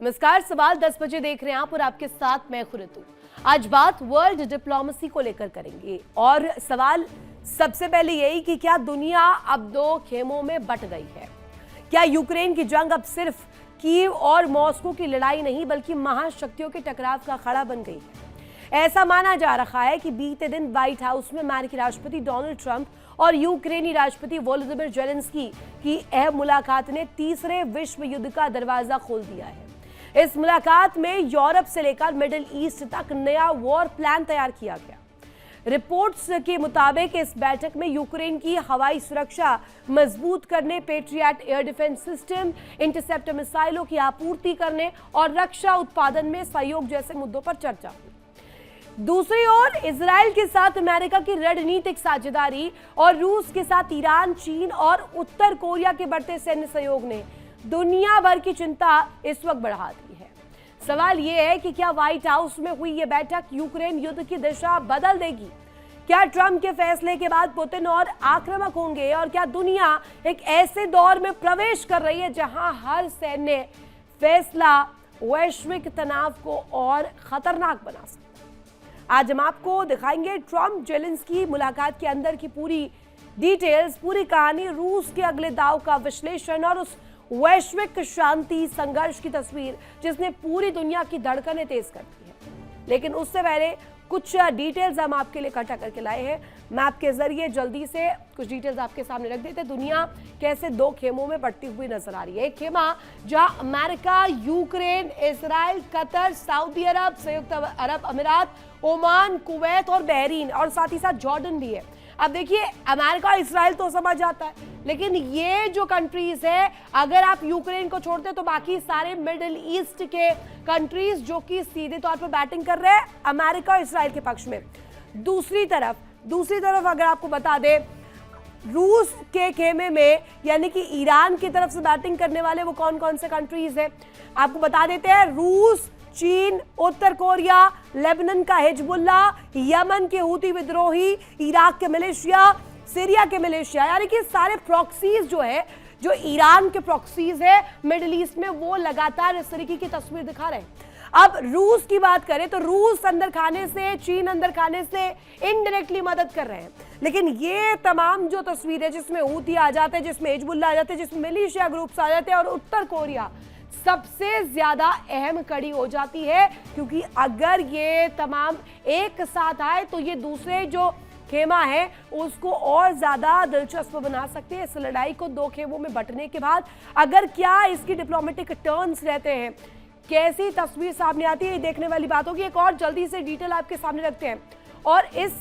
नमस्कार, सवाल 10 बजे देख रहे हैं आप और आपके साथ मैं खुरतू। आज बात वर्ल्ड डिप्लोमेसी को लेकर करेंगे और सवाल सबसे पहले यही कि क्या दुनिया अब दो खेमों में बट गई है? क्या यूक्रेन की जंग अब सिर्फ कीव और मॉस्को की लड़ाई नहीं बल्कि महाशक्तियों के टकराव का अखाड़ा बन गई है? ऐसा माना जा रहा है कि बीते दिन व्हाइट हाउस में अमेरिकी राष्ट्रपति डोनाल्ड ट्रंप और यूक्रेनी राष्ट्रपति वोलोदिमिर जेलेंस्की की अहम मुलाकात ने तीसरे विश्व युद्ध का दरवाजा खोल दिया है। इस मुलाकात में यूरोप से लेकर मिडिल ईस्ट तक नया वॉर प्लान तैयार किया गया। रिपोर्ट्स के मुताबिक इस बैठक में यूक्रेन की हवाई सुरक्षा मजबूत करने, patriot air defence system, interceptor मिसाइलों की आपूर्ति करने और रक्षा उत्पादन में सहयोग जैसे मुद्दों पर चर्चा हुई। दूसरी ओर इजराइल के साथ अमेरिका की रणनीतिक साझेदारी और रूस के साथ ईरान, चीन और उत्तर कोरिया के बढ़ते सैन्य सहयोग ने दुनिया भर की चिंता इस वक्त बढ़ा दी है। सवाल यह है कि क्या व्हाइट हाउस में हुई यह बैठक यूक्रेन युद्ध की दिशा बदल देगी? क्या ट्रंप के फैसले के बाद पुतिन और आक्रामक होंगे? और क्या दुनिया एक ऐसे दौर में प्रवेश कर रही है जहां हर सैन्य फैसला वैश्विक तनाव को और खतरनाक बना सकता है? आज हम आपको दिखाएंगे ट्रंप जेलेंस्की मुलाकात के अंदर की पूरी डिटेल्स, पूरी कहानी, रूस के अगले दांव का विश्लेषण और उस वैश्विक शांति संघर्ष की तस्वीर जिसने पूरी दुनिया की धड़कनें तेज कर दी है। लेकिन उससे पहले कुछ डिटेल्स हम आपके लिए इकट्ठा करके लाए हैं। मैप के जरिए जल्दी से कुछ डिटेल्स आपके सामने रख देते हैं। दुनिया कैसे दो खेमों में बढ़ती हुई नजर आ रही है। एक खेमा जहां America, Ukraine, Israel, Qatar, Saudi अरब, संयुक्त अरब अमीरात, ओमान, कुवैत और बहरीन और साथ ही साथ जॉर्डन भी है। अब देखिए, अमेरिका, इजराइल तो समझ जाता है, लेकिन ये जो कंट्रीज है, अगर आप यूक्रेन को छोड़ते हैं तो बाकी सारे मिडिल ईस्ट के कंट्रीज जो कि सीधे तौर पर बैटिंग कर रहे हैं अमेरिका और इजराइल के पक्ष में। दूसरी तरफ अगर आपको बता दें, रूस के खेमे में यानी कि ईरान की तरफ से बैटिंग करने वाले वो कौन कौन से कंट्रीज है आपको बता देते हैं। रूस, चीन, उत्तर कोरिया, लेबनान का हिजबुल्ला, यमन के हूती विद्रोही, इराक के मिलिशिया, सीरिया के मिलिशिया, यानी कि सारे प्रॉक्सीज जो है, जो ईरान के प्रॉक्सीज है मिडिल ईस्ट में, वो लगातार इस तरीके की तस्वीर दिखा रहे हैं। अब रूस की बात करें तो रूस अंदर खाने से, चीन अंदर खाने से इनडायरेक्टली मदद कर रहे हैं। लेकिन ये तमाम जो तस्वीर है जिसमें हूती आ जाते हैं, जिसमें हिजबुल्ला आ जाते हैं, जिसमें मिलिशिया ग्रुप्स आ जाते हैं और उत्तर कोरिया सबसे ज्यादा अहम कड़ी हो जाती है, क्योंकि अगर ये तमाम एक साथ आए तो ये दूसरे जो खेमा है उसको और ज्यादा दिलचस्प बना सकते हैं। इस लड़ाई को दो खेमों में बंटने के बाद अगर क्या इसकी डिप्लोमेटिक टर्न्स रहते हैं, कैसी तस्वीर सामने आती है, ये देखने वाली बात होगी। एक और जल्दी से डिटेल आपके सामने रखते हैं और इस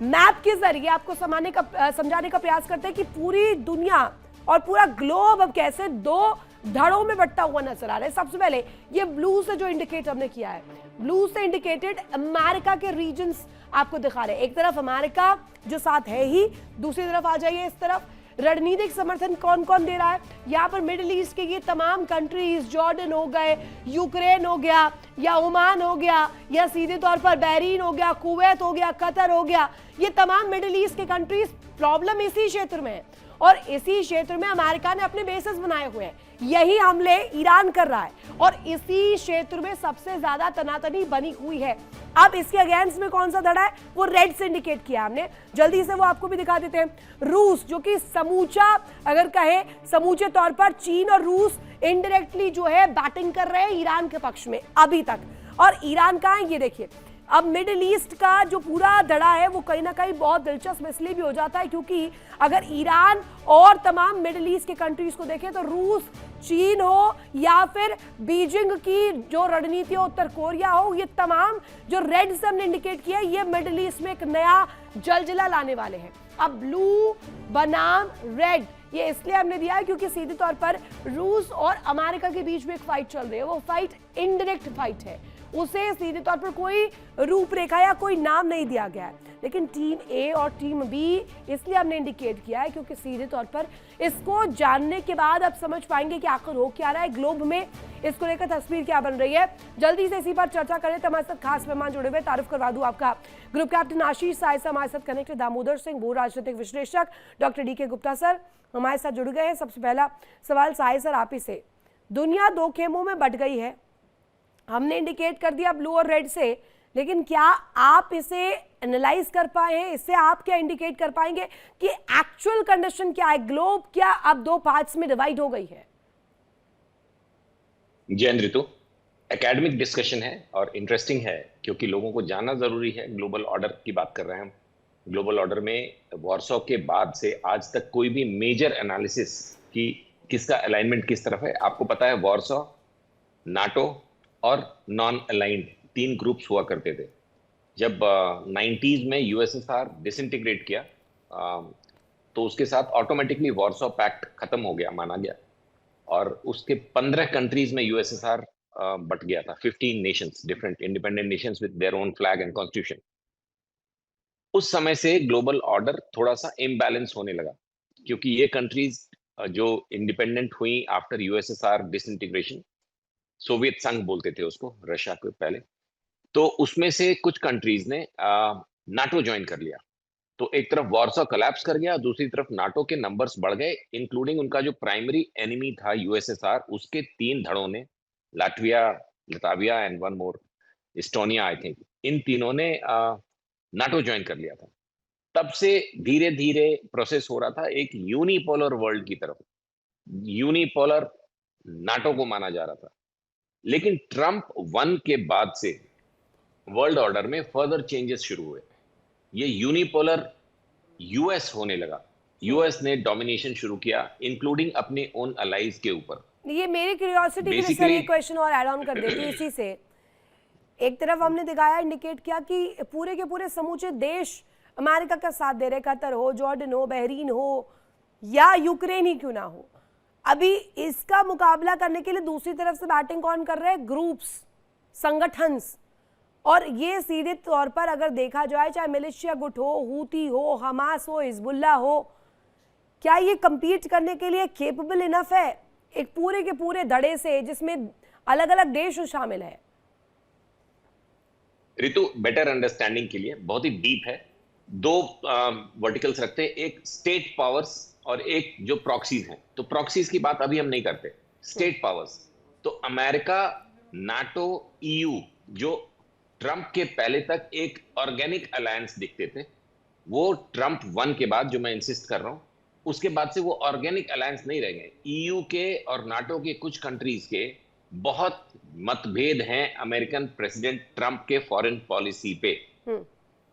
मैप के जरिए आपको समझाने का प्रयास करते हैं कि पूरी दुनिया और पूरा ग्लोब अब कैसे दो धड़ों में बंटता हुआ नजर आ रहा है। सबसे पहले ये ब्लू से जो इंडिकेट हमने किया है, ब्लू से इंडिकेटेड अमेरिका के रीजन्स आपको दिखा रहे हैं। एक तरफ अमेरिका जो साथ है ही, दूसरी तरफ आ जाइए इस तरफ, रणनीतिक समर्थन कौन कौन दे रहा है। यहाँ पर मिडिल ईस्ट के ये तमाम कंट्रीज, जॉर्डन हो गए, यूक्रेन हो गया, या ओमान हो गया, या सीधे तौर पर बहरीन हो गया, कुवैत हो गया, कतर हो गया, ये तमाम मिडिल ईस्ट के कंट्रीज प्रॉब्लम इसी क्षेत्र में है और इसी क्षेत्र में अमेरिका ने अपने बेसेस बनाए हुए हैं। यही हमले ईरान कर रहा है और इसी क्षेत्र में सबसे ज्यादा तनातनी बनी हुई है। अब इसके अगेंस्ट में कौन सा धड़ा है, वो रेड से इंडिकेट किया हमने, जल्दी से वो आपको भी दिखा देते हैं। रूस जो कि समूचा अगर कहे समूचे तौर पर चीन और रूस इनडायरेक्टली जो है बैटिंग कर रहे हैं ईरान के पक्ष में अभी तक। और ईरान कहाँ है ये देखिए। अब मिडिल ईस्ट का जो पूरा धड़ा है वो कहीं ना कहीं बहुत दिलचस्प इसलिए भी हो जाता है क्योंकि अगर ईरान और तमाम मिडिल ईस्ट के कंट्रीज को देखें तो रूस, चीन हो या फिर बीजिंग की जो रणनीति हो, उत्तर कोरिया हो, ये तमाम जो रेड से हमने इंडिकेट किया है ये मिडिल ईस्ट में एक नया जलजिला लाने वाले हैं। अब ब्लू बनाम रेड ये इसलिए हमने दिया है क्योंकि सीधे तौर पर रूस और अमेरिका के बीच में एक फाइट चल रही है। वो फाइट इनडायरेक्ट फाइट है, उसे सीधे तौर पर कोई रूपरेखा या कोई नाम नहीं दिया गया है। लेकिन टीम ए और टीम बी इसलिए हमने इंडिकेट किया है क्योंकि सीधे तौर पर इसको जानने के बाद आप समझ पाएंगे कि आखिर हो क्या रहा है ग्लोब में, इसको लेकर तस्वीर क्या बन रही है। जल्दी से इसी पर चर्चा करें तो हमारे साथ खास मेहमान जुड़े हुए, तारुफ करवा दूं आपका ग्रुप कैप्टन आशीष सायसा हमारे साथ कनेक्टेड, दामोदर सिंह भू राजनीतिक विश्लेषक, डॉक्टर DK गुप्ता सर हमारे साथ जुड़ गए हैं। सबसे पहला सवाल साय सर आप ही से, दुनिया दो खेमों में बट गई है, हमने इंडिकेट कर दिया ब्लू और रेड से, लेकिन क्या आप इसे एनालाइज कर पाए हैं? इससे आप क्या इंडिकेट कर पाएंगे कि एक्चुअल कंडीशन क्या है? ग्लोब क्या अब दो पार्ट्स में डिवाइड हो गई है? जैन ऋतु, एकेडमिक डिस्कशन है और इंटरेस्टिंग है क्योंकि लोगों को जानना जरूरी है। ग्लोबल ऑर्डर की बात कर रहे हैं हम। ग्लोबल ऑर्डर में वॉरसॉ के बाद से आज तक कोई भी मेजर एनालिसिस की किसका अलाइनमेंट किस तरफ है आपको पता है। वॉरसॉ, नाटो और नॉन अलाइंड तीन ग्रुप्स हुआ करते थे। जब 90s में यूएसएसआर डिसइंटीग्रेट किया तो उसके साथ ऑटोमेटिकली वॉरसॉ पैक्ट खत्म हो गया, माना गया, और उसके 15 कंट्रीज में यूएसएसआर बट गया था। 15 Nations, different independent Nations with their own flag and constitution. उस समय से ग्लोबल ऑर्डर थोड़ा सा इम्बैलेंस होने लगा क्योंकि ये कंट्रीज जो इंडिपेंडेंट हुई आफ्टर यूएसएसआर डिसइंटीग्रेशन, सोवियत संघ बोलते थे उसको, रशिया के पहले, तो उसमें से कुछ कंट्रीज ने नाटो ज्वाइन कर लिया। तो एक तरफ वॉरसॉ कोलैप्स कर गया, दूसरी तरफ नाटो के नंबर्स बढ़ गए, इंक्लूडिंग उनका जो प्राइमरी एनिमी था यूएसएसआर, उसके तीन धड़ों ने, Latvia, Lithuania and one more, Estonia I think, इन तीनों ने नाटो ज्वाइन कर लिया था। तब से धीरे धीरे प्रोसेस हो रहा था एक यूनिपोलर वर्ल्ड की तरफ। यूनिपोलर नाटो को माना जा रहा था, लेकिन ट्रंप वन के बाद से वर्ल्ड ऑर्डर में फर्दर चेंजेस शुरू हुए। ये यूनिपोलर यूएस होने लगा। यूएस ने डोमिनेशन शुरू किया, इंक्लूडिंग अपने ओन अलाइज के ऊपर। ये मेरी क्यूरियोसिटी के लिए सर बेसिकली ये क्वेश्चन और ऐड ऑन कर देती हूँ इसी से। एक तरफ हमने दिखाया, इंडिकेट किया कि पूरे के पूरे समूचे देश अमेरिका का साथ दे रहे, कतर हो, जॉर्डन हो, बहरीन हो या यूक्रेन ही क्यों ना हो। अभी इसका मुकाबला करने के लिए दूसरी तरफ से बैटिंग कौन कर रहे हैं? ग्रुप्स, संगठन्स। और ये सीधे तौर पर अगर देखा जाए, चाहे मिलिशिया गुट हो, हूती हो, हमास हो, हिजबुल्ला हो, क्या ये कंपीट करने के लिए केपेबल इनफ है एक पूरे के पूरे धड़े से जिसमें अलग अलग देश शामिल है? ऋतु, बेटर अंडरस्टैंडिंग के लिए बहुत ही डीप है। दो वर्टिकल्स रखते हैं, एक स्टेट पावर्स और एक जो प्रॉक्सीज हैं। तो प्रॉक्सीज की बात अभी हम नहीं करते, स्टेट पावर्स। तो अमेरिका, नाटो, ईयू, जो ट्रंप के पहले तक एक ऑर्गेनिक अलायंस दिखते थे, वो ट्रंप वन के बाद, जो मैं इंसिस्ट कर रहा हूं, उसके बाद से वो ऑर्गेनिक अलायंस नहीं रह गए। ईयू के और नाटो के कुछ कंट्रीज के बहुत मतभेद हैं अमेरिकन प्रेसिडेंट ट्रंप के फॉरेन पॉलिसी पे।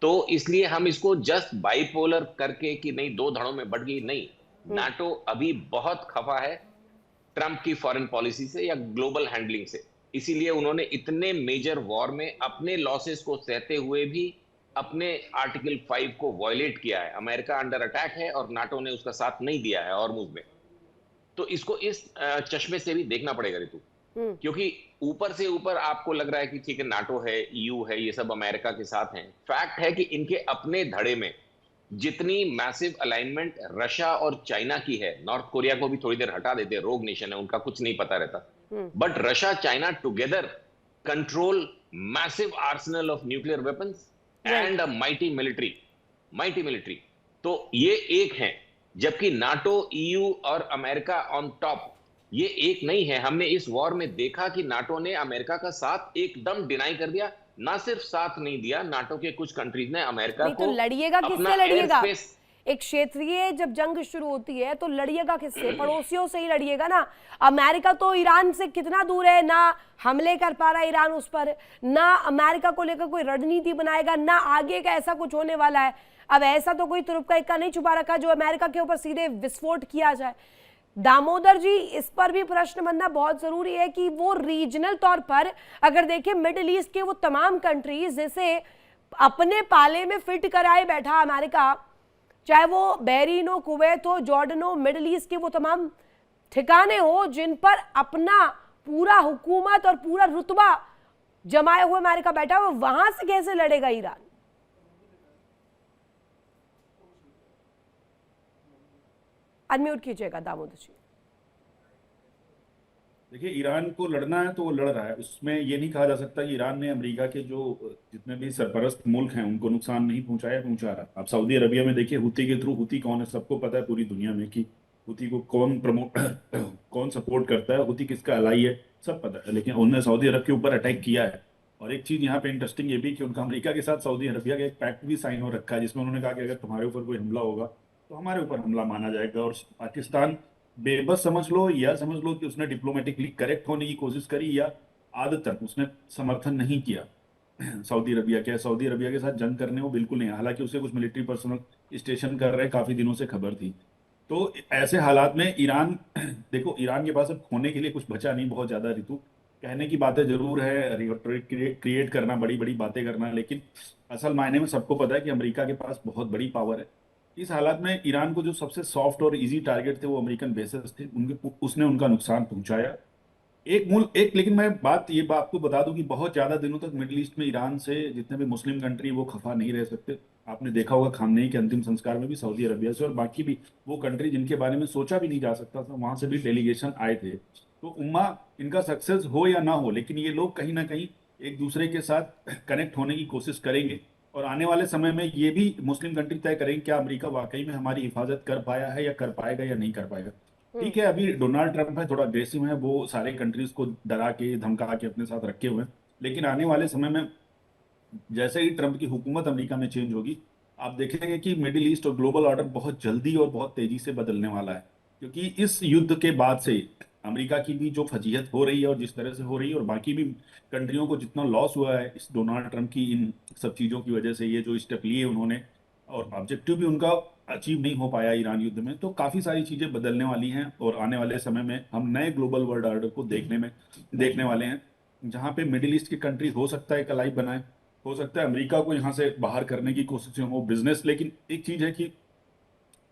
तो इसलिए हम इसको जस्ट बाइपोलर करके कि नहीं दो धड़ों में बढ़ गई, नहीं। नाटो अभी बहुत खफा है ट्रंप की फॉरेन पॉलिसी से या ग्लोबल हैंडलिंग से। इसीलिए उन्होंने इतने मेजर वॉर में अपने लॉसेस को सहते हुए भी अपने आर्टिकल 5 को वायलेट किया है। अमेरिका अंडर अटैक है और नाटो ने उसका साथ नहीं दिया है हॉर्मुज में। तो इसको इस चश्मे से भी देखना पड़ेगा ऋतु, क्योंकि ऊपर से ऊपर आपको लग रहा है कि ठीक है, नाटो है, ईयू है, ये सब अमेरिका के साथ हैं। फैक्ट है कि इनके अपने धड़े में जितनी मैसिव अलाइनमेंट रशिया और चाइना की है, नॉर्थ कोरिया को भी थोड़ी देर हटा देते, रोग नेशन है, उनका कुछ नहीं पता रहता, but Russia China together control massive Arsenal of nuclear weapons and a mighty military. तो ये एक है, जबकि नाटो, ईयू और अमेरिका ऑन टॉप, ये एक नहीं है। हमने इस वॉर में देखा कि नाटो ने अमेरिका का साथ एकदम डिनाई कर दिया। ना सिर्फ साथ नहीं दिया, नाटो के कुछ कंट्रीज ने अमेरिका को, तो लड़िएगा किससे? लड़िएगा एक क्षेत्रीय जब जंग शुरू होती है तो लड़िएगा किससे? पड़ोसियों से ही लड़िएगा ना। अमेरिका तो ईरान से कितना दूर है, ना हमले कर पा रहा है ईरान उस पर, ना अमेरिका को लेकर कोई रणनीति बनाएगा, ना आगे का ऐसा कुछ होने वाला है। अब ऐसा तो कोई तुरुप का इक्का नहीं छुपा रखा जो अमेरिका के ऊपर सीधे विस्फोट किया जाए। दामोदर जी, इस पर भी प्रश्न बनना बहुत जरूरी है कि वो रीजनल तौर पर अगर देखें, मिडिल ईस्ट के वो तमाम कंट्रीज जैसे अपने पाले में फिट कराए बैठा अमेरिका, चाहे वो बहरीन हो, कुवैत हो, जॉर्डन हो, मिडिल ईस्ट के वो तमाम ठिकाने हो जिन पर अपना पूरा हुकूमत और पूरा रुतबा जमाए हुए अमेरिका बैठा हुआ, वहां से कैसे लड़ेगा ईरान? अनम्यूट कीजिएगा दामोदर जी। देखिए, ईरान को लड़ना है तो वो लड़ रहा है, उसमें ये नहीं कहा जा सकता कि ईरान ने अमेरिका के जो जितने भी सरपरस्त मुल्क हैं उनको नुकसान नहीं पहुंचा रहा। आप सऊदी अरबिया में देखिए, हुती के थ्रू, हुती कौन है सबको पता है पूरी दुनिया में कि हुती को कौन प्रमोट कौन सपोर्ट करता है, हुती किसका अलाई है, सब पता है। लेकिन उन्होंने सऊदी अरब के ऊपर अटैक किया है। और एक चीज यहाँ पे इंटरेस्टिंग ये भी कि उनका अमेरिका के साथ सऊदी अरबिया का एक पैक्ट भी साइन हो रखा है, जिसमें उन्होंने कहा कि अगर तुम्हारे ऊपर कोई हमला होगा तो हमारे ऊपर हमला माना जाएगा। और पाकिस्तान बेबस समझ लो या समझ लो कि उसने डिप्लोमेटिकली करेक्ट होने की कोशिश करी, या आदतन उसने समर्थन नहीं किया सऊदी अरबिया के साथ जंग करने वो बिल्कुल नहीं। हालांकि उसे कुछ मिलिट्री पर्सनल स्टेशन कर रहे काफी दिनों से खबर थी। तो ऐसे हालात में ईरान देखो, ईरान के पास अब खोने के लिए कुछ बचा नहीं बहुत ज्यादा ऋतु। कहने की बातें जरूर है, रिटोरिक क्रिएट करना, बड़ी बड़ी बातें करना, लेकिन असल मायने में सबको पता है कि अमेरिका के पास बहुत बड़ी पावर है। इस हालात में ईरान को जो सबसे सॉफ्ट और इजी टारगेट थे वो अमेरिकन बेसेस थे, उनके उसने उनका नुकसान पहुंचाया। एक लेकिन मैं आपको बता दूं कि बहुत ज्यादा दिनों तक मिडिल ईस्ट में ईरान से जितने भी मुस्लिम कंट्री वो खफा नहीं रह सकते। आपने देखा होगा खामनेई के अंतिम संस्कार में भी सऊदी अरबिया से और बाकी भी वो कंट्री जिनके बारे में सोचा भी नहीं जा सकता था, वहां से भी डेलीगेशन आए थे। तो उम्मा इनका सक्सेस हो या ना हो, लेकिन ये लोग कहीं ना कहीं एक दूसरे के साथ कनेक्ट होने की कोशिश करेंगे। और आने वाले समय में ये भी मुस्लिम कंट्री तय करेंगे क्या अमेरिका वाकई में हमारी हिफाजत कर पाया है, या कर पाएगा या नहीं कर पाएगा। ठीक है, अभी डोनाल्ड ट्रंप है, थोड़ा अग्रेसिव है, वो सारे कंट्रीज को डरा के धमका के अपने साथ रखे हुए हैं। लेकिन आने वाले समय में जैसे ही ट्रंप की हुकूमत अमेरिका में चेंज होगी, आप देखेंगे कि मिडिल ईस्ट और ग्लोबल ऑर्डर बहुत जल्दी और बहुत तेजी से बदलने वाला है। क्योंकि इस युद्ध के बाद से अमेरिका की भी जो फजीहत हो रही है और जिस तरह से हो रही है, और बाकी भी कंट्रियों को जितना लॉस हुआ है इस डोनाल्ड ट्रंप की इन सब चीजों की वजह से, ये जो स्टेप लिए उन्होंने और ऑब्जेक्टिव भी उनका अचीव नहीं हो पाया ईरान युद्ध में, तो काफी सारी चीजें बदलने वाली हैं। और आने वाले समय में हम नए ग्लोबल वर्ल्ड ऑर्डर को देखने वाले हैं, जहां पे मिडिल ईस्ट की कंट्री हो सकता है एक अलाइ बनाए, हो सकता है अमेरिका को यहाँ से बाहर करने की कोशिशें हो बिजनेस। लेकिन एक चीज है कि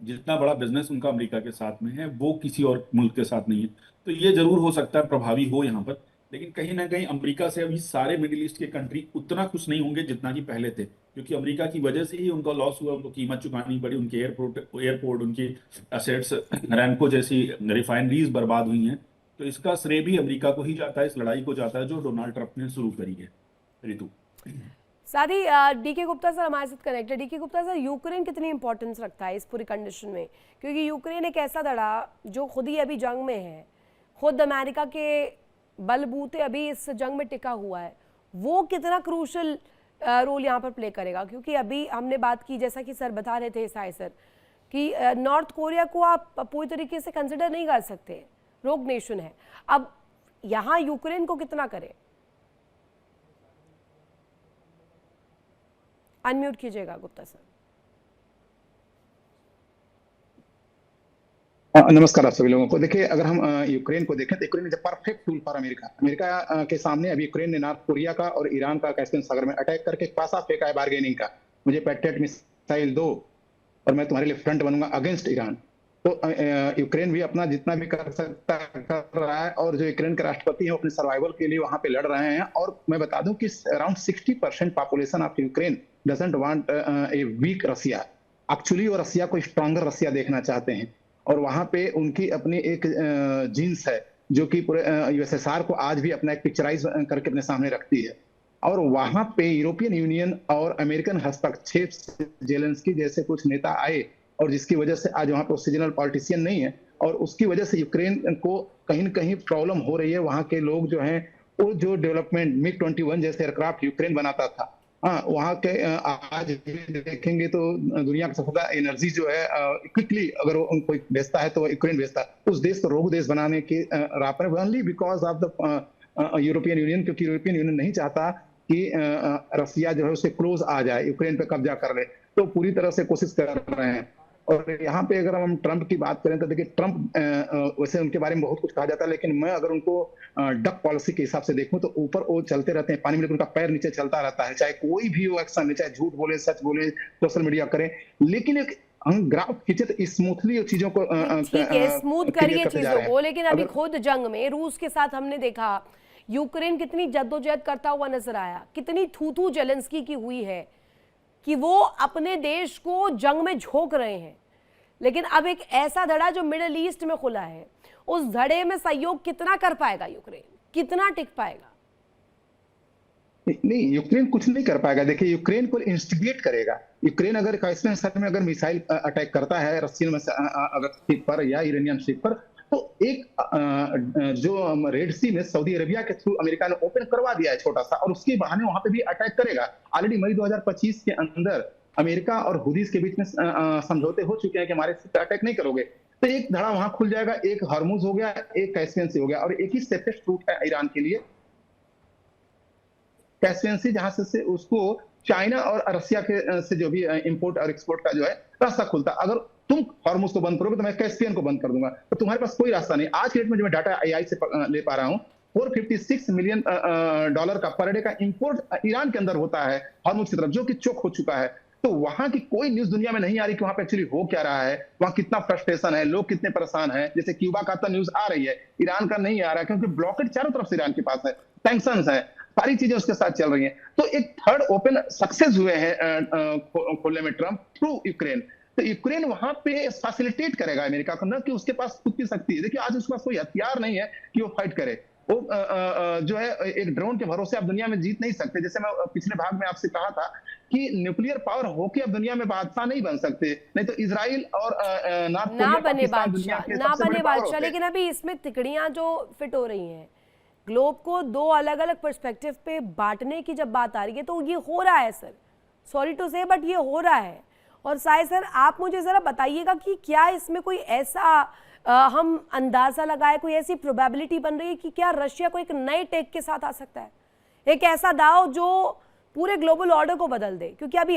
जितना बड़ा बिजनेस उनका अमेरिका के साथ में है वो किसी और मुल्क के साथ नहीं है। तो ये जरूर हो सकता है प्रभावी हो यहाँ पर। लेकिन कहीं ना कहीं अमेरिका से अभी सारे मिडिल ईस्ट के कंट्री उतना खुश नहीं होंगे जितना कि पहले थे, क्योंकि अमेरिका की वजह से ही उनका लॉस हुआ, उनको कीमत चुकानी पड़ी, उनके एयरपोर्ट उनकी असेट्स, रैमको जैसी रिफाइनरीज बर्बाद हुई हैं। तो इसका श्रेय भी अमेरिका को ही जाता है, इस लड़ाई को जाता है जो डोनाल्ड ट्रंप ने शुरू करी है। ऋतु, साथ ही डीके गुप्ता सर हमारे साथ connected. D K Gupta sir, Ukraine कितनी इंपॉर्टेंस रखता है इस पूरी कंडीशन में, क्योंकि यूक्रेन एक ऐसा धड़ा जो खुद ही अभी जंग में है, खुद अमेरिका के बलबूते अभी इस जंग में टिका हुआ है, वो कितना क्रूशल रोल यहाँ पर प्ले करेगा। क्योंकि अभी हमने बात की, जैसा कि सर बता रहे थे साई सर, कि नॉर्थ कोरिया को आप पूरी तरीके से कंसिडर नहीं कर सकते, रोग नेशन है। अब यहाँ यूक्रेन को कितना करें? अनम्यूट कीजिएगा गुप्ता सर। नमस्कार आप सभी लोगों को। देखिए, अगर हम यूक्रेन को देखें तो Ukraine is perfect tool for America. America के सामने अभी यूक्रेन ने नॉर्थ कोरिया का और ईरान का कैस्पियन सागर में अटैक करके पासा फेंका है बार्गेनिंग का, मुझे पैट्रियट मिसाइल दो और मैं तुम्हारे लिए फ्रंट बनूंगा अगेंस्ट ईरान। तो यूक्रेन भी अपना जितना भी कर सकता कर रहा है, और जो यूक्रेन के राष्ट्रपति हैं अपने सर्वाइवल के लिए वहां पे लड़ रहे हैं। और मैं बता दूं कि around 60% population of Ukraine doesn't want a weak Russia actually, और रसिया को स्ट्रॉन्गर रसिया देखना चाहते हैं। और वहां पे उनकी अपनी एक जीन्स है जो कि पूरे यूएसएसआर को आज भी अपना एक पिक्चराइज करके अपने सामने रखती है। और वहां पे यूरोपियन यूनियन और अमेरिकन हस्तक्षेप से जेलेंस्की जैसे कुछ नेता आए, और जिसकी वजह से आज वहां पे ओरिजिनल पॉलिटिशियन नहीं है, और उसकी वजह से यूक्रेन को कहीं न कहीं प्रॉब्लम हो रही है। वहां के लोग जो हैं वो जो डेवलपमेंट MiG-21 जैसे एयरक्राफ्ट यूक्रेन बनाता था, वहां के आज भी देखेंगे तो दुनिया का सबसे ज्यादा एनर्जी जो है क्विकली अगर कोई भेजता है तो यूक्रेन भेजता है। उस देश को रोग देश बनाने के राह पर only because of the European union, क्योंकि यूरोपियन यूनियन नहीं चाहता कि रसिया जो है उससे क्लोज आ जाए, यूक्रेन पे कब्जा कर ले, तो पूरी तरह से कोशिश कर रहे हैं। और यहाँ पे अगर हम ट्रंप की बात करें तो देखिए, ट्रंप वैसे उनके बारे में बहुत कुछ कहा जाता है, लेकिन मैं अगर उनको डक पॉलिसी के हिसाब से देखूं तो ऊपर वो चलते रहते हैं पानी में, लेकिन उनका पैर नीचे चलता रहता है, चाहे कोई भी वो एक्शन ले, चाहे झूठ बोले सच बोले सोशल मीडिया करें, लेकिन एक हम ग्राफ खींचे तो स्मूथली चीजों को ठीक है, स्मूथ करिए चीजों को। लेकिन अभी खुद जंग में रूस के साथ हमने देखा यूक्रेन कितनी जद्दोजहद करता हुआ नजर आया, कितनी थू जेलेंस्की की हुई है कि वो अपने देश को जंग में झोंक रहे हैं। लेकिन अब एक ऐसा धड़ा जो मिडिल ईस्ट में खुला है, उस धड़े में सहयोग कितना कर पाएगा यूक्रेन, कितना टिक पाएगा? नहीं, यूक्रेन कुछ नहीं कर पाएगा। देखिए, यूक्रेन को इंस्टिगेट करेगा। यूक्रेन अगर कैस्पियन सागर में अगर मिसाइल अटैक करता है रशियन अगर शिप पर या यूरेनियम शिप पर, तो एक जो रेड सी में सऊदी अरेबिया के थ्रू अमेरिका ने ओपन करवा दिया है छोटा सा, और उसके बहाने वहां पे भी अटैक करेगा। ऑलरेडी मई 2025 के अंदर अमेरिका और हुदीस के बीच में समझौते हो चुके हैं कि हमारे शिप पे अटैक नहीं करोगे। तो एक धड़ा वहां खुल जाएगा, एक हॉर्मुज हो गया, एक कैस्पियन सी हो गया, और एक ही सेफेस्ट रूट है ईरान के लिए कैस्पियन सी, जहां से उसको चाइना और रसिया के से जो भी इंपोर्ट और एक्सपोर्ट का जो है रास्ता खुलता। अगर तुम हॉर्मुज को बंद करोगे तो मैं कैस्पियन को बंद कर दूंगा, तो तुम्हारे पास कोई रास्ता नहीं। आज के डेट में जो मैं डाटा एआई से ले पा रहा हूं, 456 मिलियन डॉलर का पर डे का इंपोर्ट ईरान के अंदर होता है हॉर्मुज की तरफ, जो कि चोक हो चुका है। तो वहां की कोई न्यूज दुनिया में नहीं आ रही कि वहां पे एक्चुअली हो क्या रहा है, वहां कितना फ्रस्ट्रेशन है, लोग कितने परेशान हैं। जैसे क्यूबा का तो न्यूज आ रही है, ईरान का नहीं आ रहा है, क्योंकि ब्लॉकेड चारों तरफ से ईरान के पास है, सैंक्शंस है, सारी चीजें उसके साथ चल रही हैं। तो एक थर्ड ओपन सक्सेस हुए हैं खोलने में ट्रंप थ्रू यूक्रेन। तो यूक्रेन वहां पे फैसिलिटेट करेगा अमेरिका को, न कि उसके पास खुद की शक्ति है। देखिए, आज उसके पास कोई हथियार नहीं है कि वो फाइट करे। वो जो है एक ड्रोन के भरोसे आप दुनिया में जीत नहीं सकते। जैसे मैं पिछले भाग में आपसे कहा था कि न्यूक्लियर पावर होके अब दुनिया में बादशाह नहीं बन सकते, नहीं तो इजराइल और नॉर्थ ना कोरिया, बने पाकिस्तान दुनिया बादशाह, के ना सबसे बने बड़े पावर बादशाह, होते हैं। लेकिन अभी इसमें तिकड़ियां जो फिट हो रही हैं, ग्लोब को दो अलग अलग पर्सपेक्टिव पे बांटने की जब बात आ रही है, तो ये हो रहा है सर, सॉरी टू से, बट ये हो रहा है। और साय सर, आप मुझे जरा बताइएगा कि क्या इसमें कोई ऐसा हम अंदाजा लगाए, कोई ऐसी प्रोबेबिलिटी बन रही है कि क्या रशिया को एक नए टेक के साथ आ सकता है, एक ऐसा दाव जो पूरे ग्लोबल ऑर्डर को बदल दे? क्योंकि अभी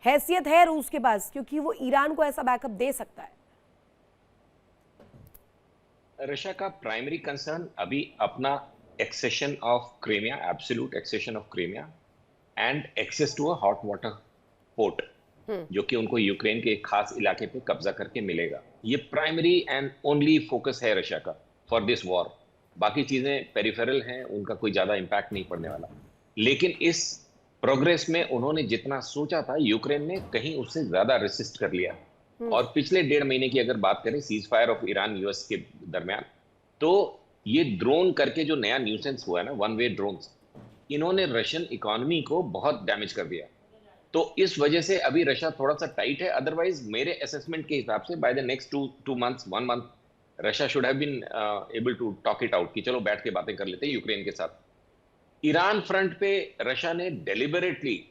हैसियत है रूस के पास, क्योंकि वो ईरान को ऐसा बैकअप दे सकता है। रशिया का प्राइमरी कंसर्न अभी अपना accession of Crimea, absolute accession of Crimea and access to a hot water port, जो कि उनको यूक्रेन के एक खास इलाके पे कब्जा करके मिलेगा। ये प्राइमरी एंड ओनली फोकस है रशिया का फॉर दिस वॉर। बाकी चीजें पेरिफेरल हैं, उनका कोई ज्यादा इंपैक्ट नहीं पड़ने वाला। लेकिन इस प्रोग्रेस में उन्होंने जितना सोचा था, यूक्रेन ने कहीं उससे ज्यादा रेसिस्ट कर लिया। और पिछले 1.5 महीने की अगर बात करें cease fire of Iran US के दरमियान, तो ये ड्रोन करके जो नया न्यूसेंस हुआ है ना, वन वे ड्रोन्स, इन्होंने रशियन इकोनॉमी को बहुत डैमेज कर दिया। तो इस वजह से अभी रशिया थोड़ा सा टाइट है। अदरवाइज मेरे असेसमेंट के हिसाब से by the next two months, 1 month, Russia should have been able to talk it out कि चलो बैठ के बातें कर लेते हैं यूक्रेन के साथ। ईरान फ्रंट पे रशिया ने डेलिबरेटली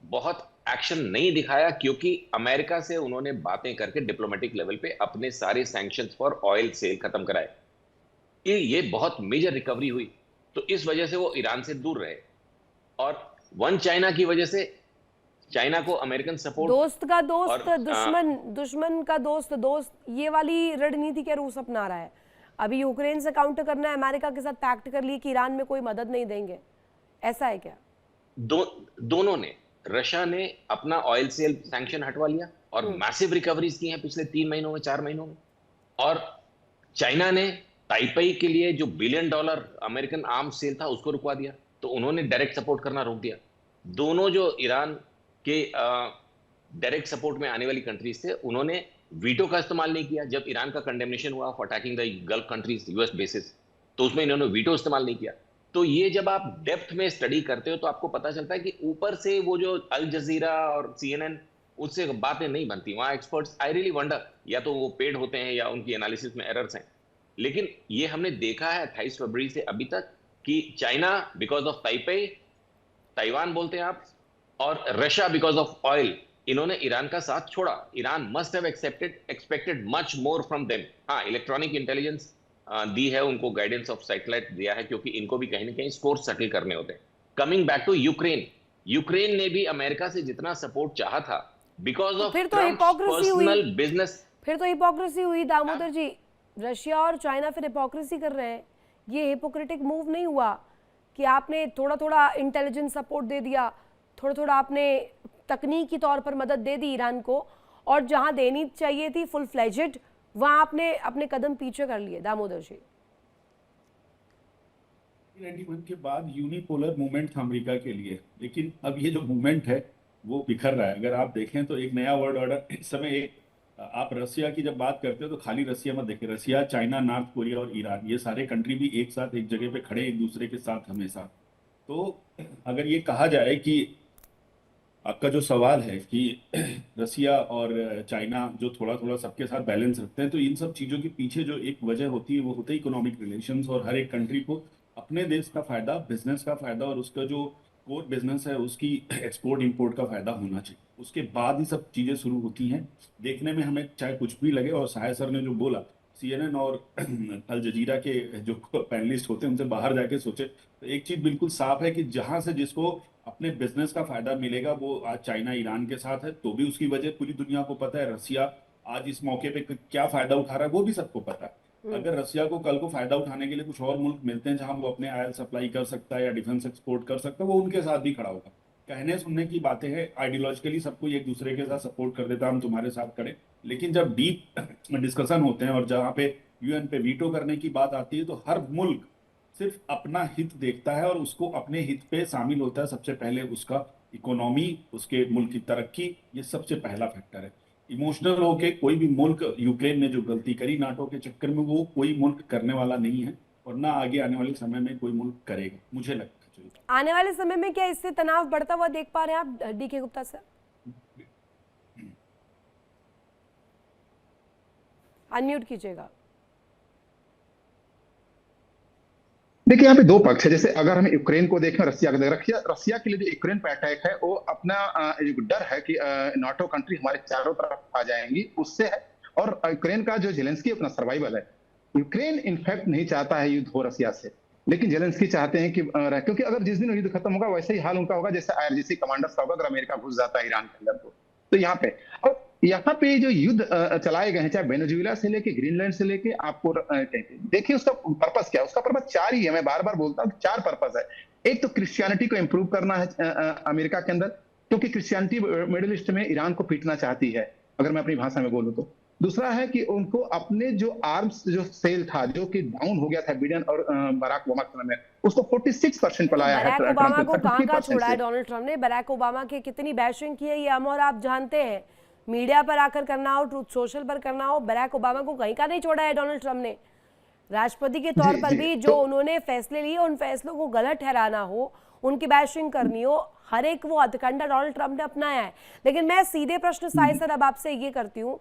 बहुत एक्शन नहीं दिखाया, क्योंकि अमेरिका से उन्होंने बातें करके डिप्लोमेटिक लेवल पे अपने सारे सैंक्शंस फॉर ऑयल सेल खत्म कराए। ये बहुत मेजर रिकवरी हुई, तो इस वजह से वो ईरान से दूर रहे। और वन चाइना की वजह से चाइना को अमेरिकन सपोर्ट, दोस्त का दोस्त, और दुश्मन का दोस्त, ये वाली रणनीति क्या रूस अपना रहा है? अभी यूक्रेन से काउंटर करना है, अमेरिका के साथ पैक्ट कर लिए कि ईरान में कोई मदद नहीं देंगे, ऐसा है क्या? दोनों ने, रशिया ने अपना ऑयल सेल सैंक्शन हटवा लिया और मैसिव रिकवरीज की हैं पिछले 3 महीनों में, 4 महीनों में। और चाइना ने ताइपेई के लिए जो $1 बिलियन अमेरिकन आर्म्स सेल था उसको रुकवा दिया, तो उन्होंने डायरेक्ट सपोर्ट करना रोक दिया। दोनों जो ईरान के डायरेक्ट सपोर्ट में आने वाली कंट्रीज थे, उन्होंने वीटो का इस्तेमाल नहीं किया। जब ईरान का कंडेमनेशन हुआ for attacking the gulf countries US basis, तो उसमें इन्होंने वीटो इस्तेमाल नहीं किया। तो ये जब आप डेप्थ में स्टडी करते हो तो आपको पता चलता है कि ऊपर से वो जो अल जजीरा और CNN, उससे बातें नहीं बनती। वहां एक्सपर्ट्स, आई रियली वंडर, या तो वो पेड होते हैं या उनकी एनालिसिस में एरर्स हैं। लेकिन ये हमने देखा है 28 फरवरी से अभी तक कि China because of Taipei, Taiwan बोलते हैं आप, और रशिया बिकॉज ऑफ ऑयल, इन्होंने ईरान का साथ छोड़ा। Iran must have expected much more from them. हाँ, इलेक्ट्रॉनिक इंटेलिजेंस दी है उनको, गाइडेंस ऑफ सैटेलाइट दिया है, क्योंकि इनको भी कहीं ना कहीं स्कोर सेटल करने होते हैं। Coming back to Ukraine, Ukraine ने भी अमेरिका से जितना सपोर्ट चाहा था, बिकॉज ऑफ फिर तो हिपोक्रेसी हुई, पर्सनल बिजनेस, फिर तो हिपोक्रेसी हुई दामोदर जी। रशिया और चाइना फिर हिपोक्रेसी कर रहे हैं। ये हिपोक्रेटिक मूव नहीं हुआ कि आपने थोड़ा थोड़ा इंटेलिजेंस सपोर्ट दे दिया, थोड़ा थोड़ा आपने तकनीकी तौर पर मदद दे दी ईरान को, और जहां देनी चाहिए थी फुल फ्लेजेड, वहां आपने अपने कदम पीछे कर लिए? दामोदर जी, 91 के बाद यूनिपोलर मूवमेंट था अमेरिका के लिए, लेकिन अब ये जो मूवमेंट है वो बिखर रहा है। अगर आप देखें तो एक नया वर्ल्ड ऑर्डर इस समय, एक आप रसिया की जब बात करते हो तो खाली रसिया मत देखें, रसिया, चाइना, नॉर्थ कोरिया और ईरान, ये सारे कंट्री भी एक साथ एक जगह पे खड़े एक दूसरे के साथ हमेशा। तो अगर ये कहा जाए कि आपका जो सवाल है कि रसिया और चाइना जो थोड़ा थोड़ा सबके साथ बैलेंस रखते हैं, तो इन सब चीजों के पीछे जो एक वजह होती है वो होता है इकोनॉमिक रिलेशंस, और हर एक कंट्री को अपने देश का फायदा, बिजनेस का फायदा और उसका जो कोर बिजनेस है उसकी एक्सपोर्ट इंपोर्ट का फायदा होना चाहिए। उसके बाद ही सब चीजें शुरू होती हैं। देखने में हमें चाहे कुछ भी लगे, और साय सर ने जो बोला, CNN और अल जजीरा के जो पैनलिस्ट होते हैं उनसे बाहर जाके सोचे, तो एक चीज बिल्कुल साफ है कि जहां से जिसको अपने बिजनेस का फायदा मिलेगा, वो आज चाइना ईरान के साथ है तो भी उसकी वजह पूरी दुनिया को पता है। रसिया आज इस मौके पे क्या फायदा उठा रहा है वो भी सबको पता है। अगर रसिया को कल को फायदा उठाने के लिए कुछ और मुल्क मिलते हैं जहां वो अपने आयल सप्लाई कर सकता है या डिफेंस एक्सपोर्ट कर सकता है, वो उनके साथ भी खड़ा होगा। कहने सुनने की बातें हैं, आइडियोलॉजिकली सबको एक दूसरे के साथ सपोर्ट कर देता, हम तुम्हारे साथ खड़े, लेकिन जब डीप डिस्कशन होते हैं और जहां पे UN पे वीटो करने की बात आती है, तो हर मुल्क सिर्फ अपना हित देखता है और उसको अपने हित पे शामिल होता है। सबसे पहले उसका इकोनॉमी, उसके मुल्क की तरक्की, ये सबसे पहला फैक्टर है। इमोशनल होके कोई भी मुल्क, यूक्रेन ने जो गलती करी नाटो के चक्कर में, वो कोई मुल्क करने वाला नहीं है और ना आगे आने वाले समय में कोई मुल्क करेगा, मुझे लगता है। आने वाले समय में क्या इससे तनाव बढ़ता हुआ देख पा रहे हैं आप, DK गुप्ता सर? अनम्यूट कीजिएगा। देखिए, यहाँ पे दो पक्ष है। जैसे अगर हम यूक्रेन को देखें, रसिया को देखें, रसिया के लिए जो यूक्रेन पे अटैक है वो अपना एक डर है कि नाटो कंट्री हमारे चारों तरफ आ जाएंगी, उससे है। और यूक्रेन का जो जेलेंस्की अपना सर्वाइवल है। यूक्रेन इनफैक्ट नहीं चाहता है युद्ध हो रसिया से, लेकिन जेलेंस्की चाहते हैं कि क्योंकि अगर जिस दिन युद्ध खत्म होगा वैसे ही हाल उनका होगा जैसे IRGC कमांडर्स का होगा अगर अमेरिका घुस जाता है ईरान के अंदर। तो यहाँ पे, और यहाँ पे जो युद्ध चलाए गए हैं, चाहे वेनेजुएला से लेके ग्रीनलैंड से लेके आपको देखिए उसका पर्पस क्या है। उसका पर्पस चार ही है, मैं बार बार बोलता हूँ, चार पर्पस है। एक तो क्रिश्चियनिटी को इंप्रूव करना है अमेरिका के अंदर, क्योंकि क्रिश्चियनिटी मिडिल ईस्ट में ईरान को पीटना चाहती है, अगर मैं अपनी भाषा में बोलूँ तो। दूसरा है कि उनको अपने जो आर्म्स जो सेल था, जो कि डाउन हो गया था बिडेन और बराक ओबामा के समय में, उसको 46% पर लाया है। बराक ओबामा को कहाँ छोड़ा है डोनाल्ड ट्रंप ने? बराक ओबामा की कितनी बैशिंग की है ये हम और आप जानते हैं। मीडिया पर आकर करना हो, ट्रूथ सोशल पर करना हो, बराक ओबामा को कहीं का नहीं छोड़ा है डोनाल्ड ट्रंप ने। राष्ट्रपति के तौर पर भी जो उन्होंने फैसले लिए, उन फैसलों को गलत ठहराना हो, उनकी बैशिंग करनी हो, हर एक वो हथकंडा डोनाल्ड ट्रंप ने अपनाया है। लेकिन मैं सीधे प्रश्न साई सर अब आपसे ये करती हूँ,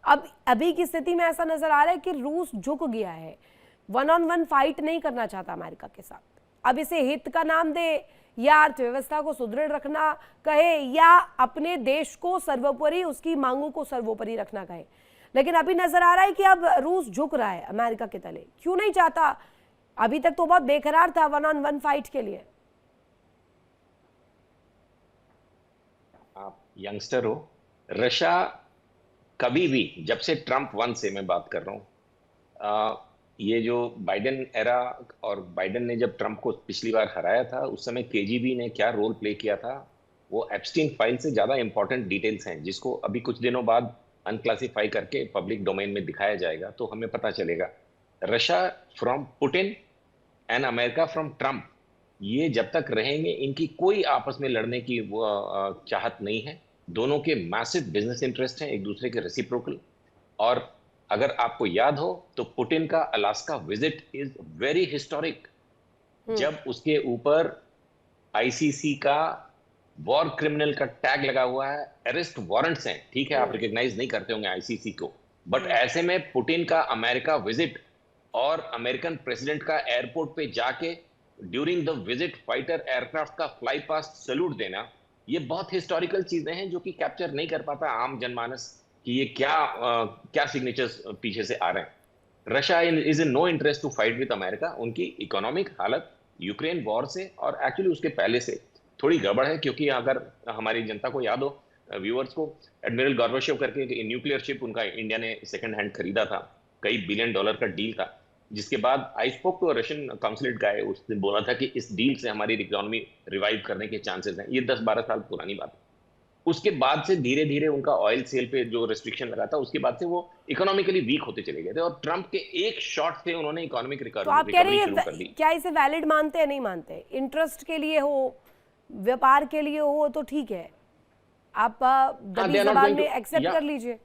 अब अभी की स्थिति में ऐसा नजर आ रहा है कि रूस झुक गया है, 1-on-1 फाइट नहीं करना चाहता अमेरिका के साथ। अब इसे हित का नाम दे या अर्थव्यवस्था को सुदृढ़ रखना कहे या अपने देश को सर्वोपरि, उसकी मांगों को सर्वोपरि रखना कहे, लेकिन अभी नजर आ रहा है कि अब रूस झुक रहा है अमेरिका के तले। क्यों नहीं चाहता? अभी तक तो बहुत बेकरार था 1-on-1 फाइट के लिए। आप यंगस्टर हो, रशिया कभी भी, जब से ट्रंप 1 से मैं बात कर रहा हूँ, ये जो बाइडेन एरा, और बाइडेन ने जब ट्रंप को पिछली बार हराया था उस समय KGB ने क्या रोल प्ले किया था, वो एप्स्टीन फाइल से ज्यादा इंपॉर्टेंट डिटेल्स हैं, जिसको अभी कुछ दिनों बाद अनक्लासिफाई करके पब्लिक डोमेन में दिखाया जाएगा, तो हमें पता चलेगा। Russia from Putin and America from Trump, ये जब तक रहेंगे इनकी कोई आपस में लड़ने की चाहत नहीं है। दोनों के मैसिव बिजनेस इंटरेस्ट हैं, एक दूसरे के रेसिप्रोकल। और अगर आपको याद हो तो पुतिन का Alaska visit is very historic, जब उसके ऊपर ICC का वॉर क्रिमिनल का टैग लगा हुआ है, अरेस्ट वारंट्स हैं। ठीक है, आप रिकॉग्नाइज नहीं करते होंगे ICC को, बट ऐसे में पुतिन का अमेरिका विजिट और अमेरिकन प्रेसिडेंट का एयरपोर्ट पे जाके during the visit fighter aircraft का फ्लाई पास्ट सैल्यूट देना, ये बहुत हिस्टोरिकल चीजें हैं जो कि कैप्चर नहीं कर पाता आम जनमानस कि ये क्या सिग्नेचर्स पीछे से आ रहे हैं। Russia is in no interest to fight with America. उनकी इकोनॉमिक हालत यूक्रेन वॉर से और एक्चुअली उसके पहले से थोड़ी गड़बड़ है, क्योंकि अगर हमारी जनता को याद हो, व्यूअर्स को, एडमिरल गॉर्बाचेव करके न्यूक्लियर शिप उनका इंडिया ने सेकंड हैंड खरीदा था, कई $1 बिलियन का डील था, जिसके बाद I spoke to Russian consulate guy, उसने बोला था कि इस डील से हमारी इकोनॉमी रिवाइव करने के चांसेस हैं। ये 10-12 साल पुरानी बात है। उसके बाद से धीरे धीरे उनका ऑयल सेल पे जो रेस्ट्रिक्शन लगा था, उसके बाद से वो इकोनॉमिकली वीक होते चले गए थे, और ट्रंप के एक शॉट से उन्होंने इकोनॉमिक रिकवरी शुरू कर दी। क्या इसे वैलिड मानते हैं? नहीं मानते? इंटरेस्ट के लिए हो, व्यापार के लिए हो तो ठीक है, आप दबी ज़बान में एक्सेप्ट कर लीजिए।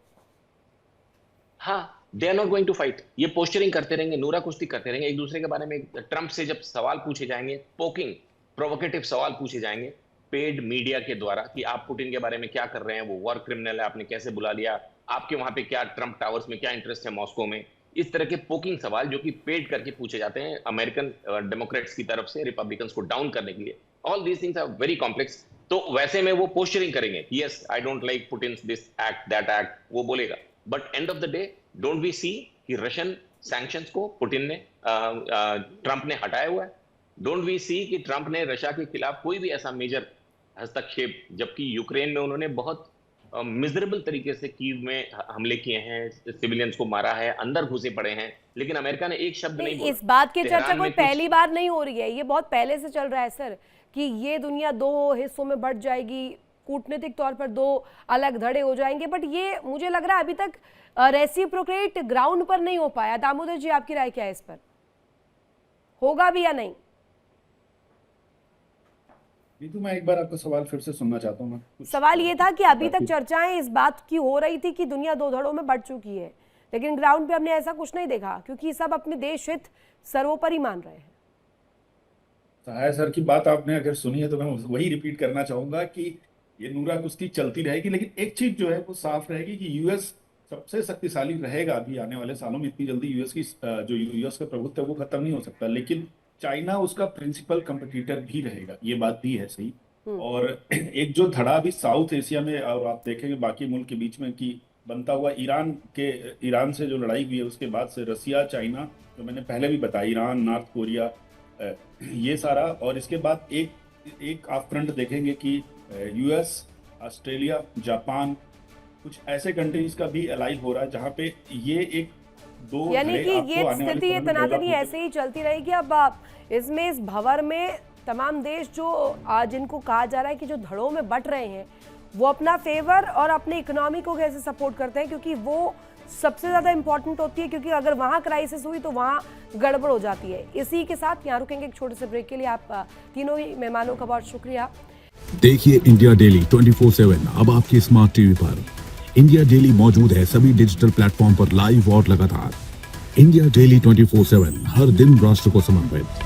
हाँ, they are not going to fight. ये पोस्चरिंग करते रहेंगे, नूरा कुश्ती करते रहेंगे एक दूसरे के बारे में। ट्रंप से जब सवाल पूछे जाएंगे, पोकिंग, प्रोवोकेटिव सवाल पूछे जाएंगे पेड मीडिया के द्वारा कि आप पुतिन के बारे में क्या कर रहे हैं, वो वॉर क्रिमिनल है, आपने कैसे बुला लिया, आपके वहां पे क्या ट्रंप टावर्स में क्या इंटरेस्ट है मॉस्को में। इस तरह के पोकिंग सवाल जो कि पेड करके पूछे जाते हैं अमेरिकन डेमोक्रेट्स की तरफ से रिपब्लिकन्स को डाउन करने के लिए। All these things are very complex. तो वैसे में वो पोस्चरिंग करेंगे, yes I don't like Putin this act that act, वो बोलेगा, but end of the day don't we see कि रशियन सैंक्शंस को पुतिन ने ट्रंप ने हटाया हुआ है। डोंट वी सी कि ट्रंप ने रशिया के खिलाफ कोई भी ऐसा मेजर हस्तक्षेप, जबकि यूक्रेन में उन्होंने बहुत मिजरेबल तरीके से कीव में हमले किए हैं, सिविलियंस को मारा है, अंदर घुसे पड़े हैं, लेकिन अमेरिका ने एक शब्द नहीं बोला। इस बात की चर्चा तेहरान कोई में पहली बार नहीं हो रही है, ये बहुत पहले से चल रहा है सर, कि ये दुनिया दो हिस्सों में बढ़ जाएगी, कूटनीतिक तौर पर दो अलग धड़े हो जाएंगे, बट ये मुझे लग रहा है अभी तक रेसिप्रोकेट ग्राउंड पर नहीं हो पाया। दामोदर जी, आपकी राय क्या है इस पर, होगा भी या नहीं? तो मैं एक बार आपका सवाल फिर से सुनना चाहता हूँ। सवाल ये था कि अभी तक चर्चाएं इस बात की हो रही थी कि दुनिया दो धड़ों में बढ़ चुकी है, लेकिन ग्राउंड पे हमने ऐसा कुछ नहीं देखा, क्योंकि सब अपने देश हित सर्वोपरि मान रहे हैं। सहाय सर की बात आपने अगर सुनी है तो मैं वही रिपीट करना चाहूंगा कि ये नूरा कुश्ती चलती रहेगी, लेकिन एक चीज जो है वो साफ रहेगी कि यूएस सबसे शक्तिशाली रहेगा अभी आने वाले सालों में। इतनी जल्दी यूएस की जो यूएस का प्रभुत्व है वो खत्म नहीं हो सकता, लेकिन चाइना उसका प्रिंसिपल कंपटीटर भी रहेगा, ये बात भी है सही। और एक जो धड़ा भी साउथ एशिया में, और आप देखेंगे बाकी मुल्क के बीच में कि बनता हुआ ईरान से जो लड़ाई हुई है उसके बाद से रसिया, चाइना, जो मैंने पहले भी बताया, ईरान, नॉर्थ कोरिया, ये सारा, और इसके बाद एक आप फ्रंट देखेंगे कि यूएस, ऑस्ट्रेलिया, जापान, कुछ ऐसे कंट्रीज का भी अलाइ हो रहा है जहाँ पे ये एक दो, यानी कि ये स्थिति, ये तनातनी ऐसे ही चलती रहेगी। अब इसमें इस भंवर में तमाम देश जो जिनको कहा जा रहा है कि जो धड़ों में बट रहे हैं, वो अपना फेवर और अपनी इकोनॉमी को कैसे सपोर्ट करते हैं, क्योंकि वो सबसे ज़्यादा इंपॉर्टेंट होती है, क्योंकि अगर वहाँ क्राइसिस हुई तो वहाँ गड़बड़ हो जाती है। इसी के साथ यहाँ रुकेंगे एक छोटे से ब्रेक के लिए। आप तीनों ही मेहमानों का बहुत शुक्रिया। देखिए इंडिया डेली 24/7 अब आपके स्मार्ट टीवी पर। इंडिया डेली मौजूद है सभी डिजिटल प्लेटफॉर्म पर लाइव और लगातार। इंडिया डेली 24/7 हर दिन राष्ट्र को समर्पित।